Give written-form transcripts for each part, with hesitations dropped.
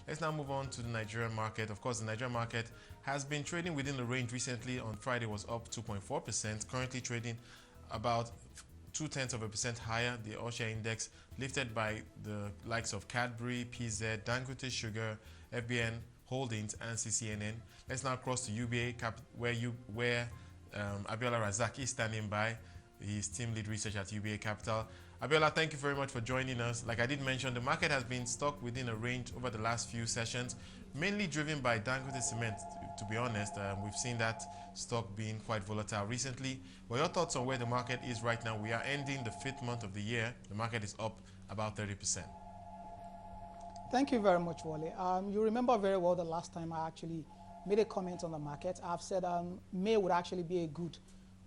Let's now move on to the Nigerian market. Of course, the Nigerian market has been trading within the range recently. On Friday was up 2.4%, currently trading about 0.2% higher. The all-share index lifted by the likes of Cadbury, PZ, Dangote Sugar, FBN Holdings, and CCNN. Let's now cross to UBA Capital, where Abiola Rasaq is standing by. He's team lead researcher at UBA Capital. Abiola, thank you very much for joining us. Like I did mention, the market has been stuck within a range over the last few sessions, mainly driven by Dangote Cement. To be honest, we've seen that stock being quite volatile recently. What are your thoughts on where the market is right now? We are ending the 5th month of the year. The market is up about 30%. Thank you very much, Wole. You remember very well the last time I actually made a comment on the market. I've said May would actually be a good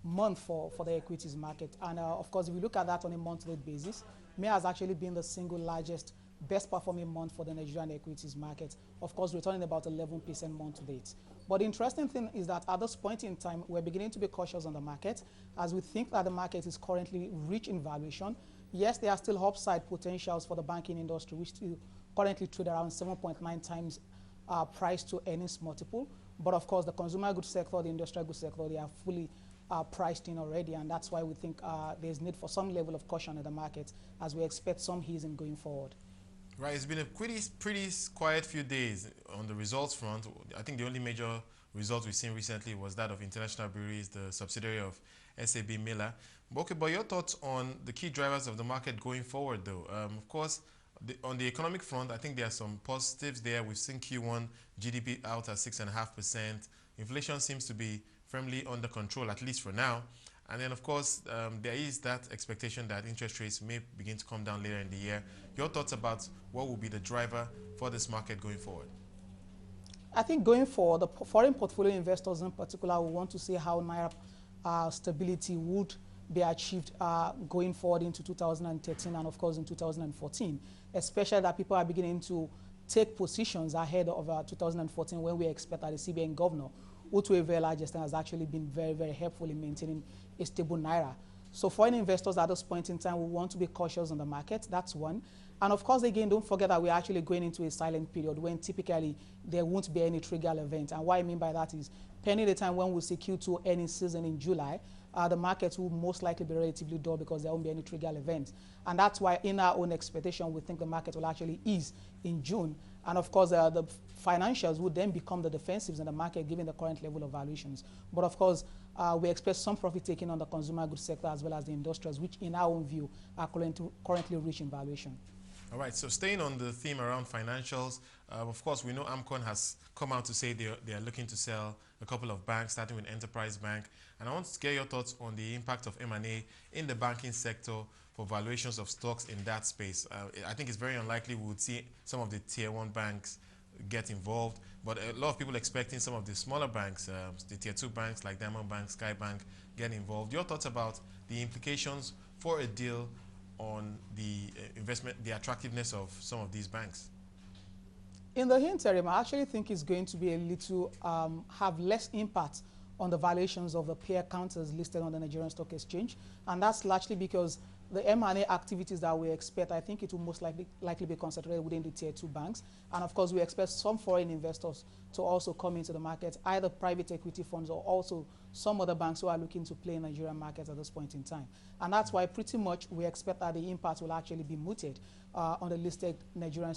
month for the equities market. And of course, if you look at that on a monthly basis, May has actually been the single largest, best performing month for the Nigerian equities market. Of course, returning about 11% month to date. But the interesting thing is that at this point in time, we're beginning to be cautious on the market as we think that the market is currently rich in valuation. Yes, there are still upside potentials for the banking industry, which still currently trade around 7.9 times price to earnings multiple. But of course, the consumer goods sector, the industrial goods sector, they are fully priced in already, and that's why we think there's need for some level of caution in the market as we expect some easing going forward. Right, it's been a pretty quiet few days on the results front. I think the only major result we've seen recently was that of International Breweries, the subsidiary of SAB Miller. Okay, but your thoughts on the key drivers of the market going forward, though? Of course, on the economic front, I think there are some positives there. We've seen Q1 GDP out at 6.5%. Inflation seems to be firmly under control, at least for now. And then, of course, there is that expectation that interest rates may begin to come down later in the year. Your thoughts about what will be the driver for this market going forward? I think going forward, the foreign portfolio investors in particular will want to see how Naira stability would be achieved going forward into 2013 and, of course, in 2014, especially that people are beginning to take positions ahead of 2014 when we expect that the CBN governor, who to a very large extent has actually been very, very helpful in maintaining a stable Naira. So foreign investors at this point in time will want to be cautious on the market. That's one. And of course, again, don't forget that we're actually going into a silent period when typically there won't be any trigger event. And what I mean by that is, pending the time when we see Q2 earnings season in July, the market will most likely be relatively dull because there won't be any trigger event. And that's why in our own expectation, we think the market will actually ease in June. And of course, the financials would then become the defensives in the market given the current level of valuations. But of course, we expect some profit taking on the consumer goods sector as well as the industrials, which in our own view are currently rich in valuation. All right, so staying on the theme around financials, of course, we know AMCON has come out to say they are looking to sell a couple of banks, starting with Enterprise Bank. And I want to get your thoughts on the impact of M&A in the banking sector for valuations of stocks in that space. I think it's very unlikely we would see some of the Tier 1 banks get involved, but a lot of people expecting some of the smaller banks, the Tier 2 banks like Diamond Bank, Sky Bank, get involved. Your thoughts about the implications for a deal on the investment, the attractiveness of some of these banks? In the interim, I actually think it's going to be a little, have less impact on the valuations of the peer counters listed on the Nigerian Stock Exchange. And that's largely because the M&A activities that we expect, I think it will most likely be concentrated within the Tier 2 banks. And of course, we expect some foreign investors to also come into the market, either private equity funds or also some other banks who are looking to play in Nigerian markets at this point in time. And that's why pretty much we expect that the impact will actually be muted on the listed Nigerian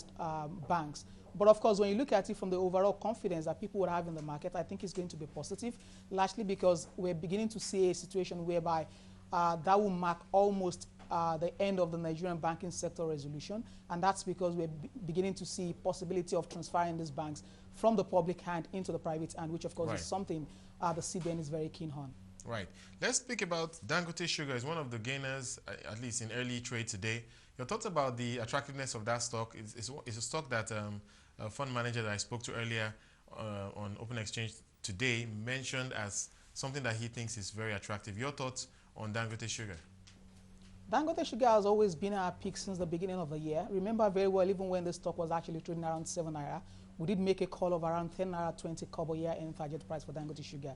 banks. But of course, when you look at it from the overall confidence that people would have in the market, I think it's going to be positive, largely because we're beginning to see a situation whereby that will mark almost the end of the Nigerian banking sector resolution. And that's because we're beginning to see possibility of transferring these banks from the public hand into the private hand, which of course is something the CBN is very keen on. Right. Let's speak about Dangote Sugar. It's one of the gainers, at least in early trade today. Your thoughts about the attractiveness of that stock? It's a stock that a fund manager that I spoke to earlier on Open Exchange today mentioned as something that he thinks is very attractive. Your thoughts on Dangote Sugar? Dangote Sugar has always been at a peak since the beginning of the year. Remember very well, even when the stock was actually trading around 7 Naira, we did make a call of around 10 Naira 20 kobo year-end target price for Dangote Sugar.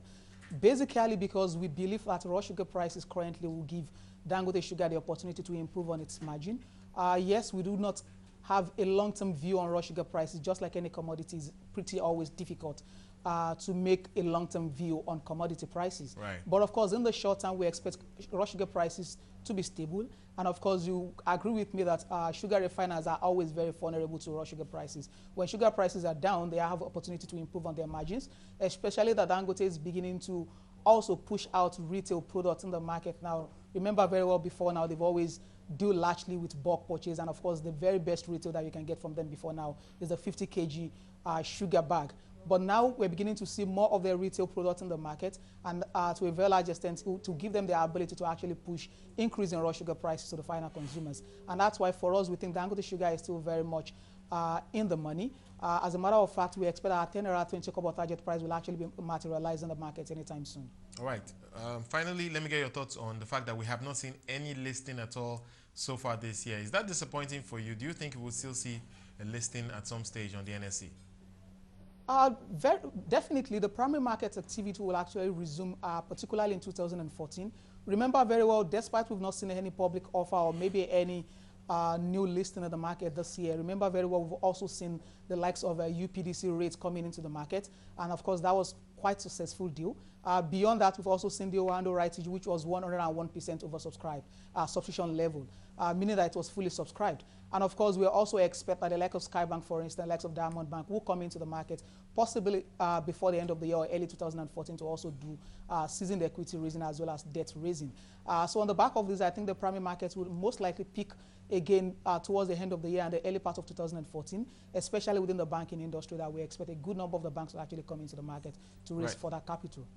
Basically because we believe that raw sugar prices currently will give Dangote Sugar the opportunity to improve on its margin. Yes, we do not have a long-term view on raw sugar prices, just like any commodity, is pretty always difficult to make a long-term view on commodity prices. Right. But of course, in the short term, we expect raw sugar prices to be stable. And of course, you agree with me that sugar refiners are always very vulnerable to raw sugar prices. When sugar prices are down, they have opportunity to improve on their margins, especially that Dangote is beginning to also push out retail products in the market now. Remember very well before now, they've always do largely with bulk purchase, and of course the very best retail that you can get from them before now is the 50 kg sugar bag. But now we're beginning to see more of their retail products in the market, and to a very large extent to give them the ability to actually push increase in raw sugar prices to the final consumers. And that's why for us, we think Dangote Sugar is still very much in the money. As a matter of fact, we expect our 10 naira 20 kobo target price will actually be materialized in the market anytime soon. All right. Finally, let me get your thoughts on the fact that we have not seen any listing at all so far this year. Is that disappointing for you? Do you think we will still see a listing at some stage on the NSE? Definitely, the primary market activity will actually resume, particularly in 2014. Remember very well, despite we've not seen any public offer or maybe any new listing in the market this year, remember very well, we've also seen the likes of UPDC rates coming into the market. And of course, that was quite a successful deal. Beyond that, we've also seen the Owando rights issue, which was 101% oversubscribed, subscription level, meaning that it was fully subscribed. And of course, we also expect that the likes of Skybank, for instance, the likes of Diamond Bank will come into the market, possibly before the end of the year or early 2014, to also do seasoned equity raising as well as debt raising. So on the back of this, I think the primary markets will most likely peak again towards the end of the year and the early part of 2014, especially within the banking industry, that we expect a good number of the banks to actually come into the market to raise further capital.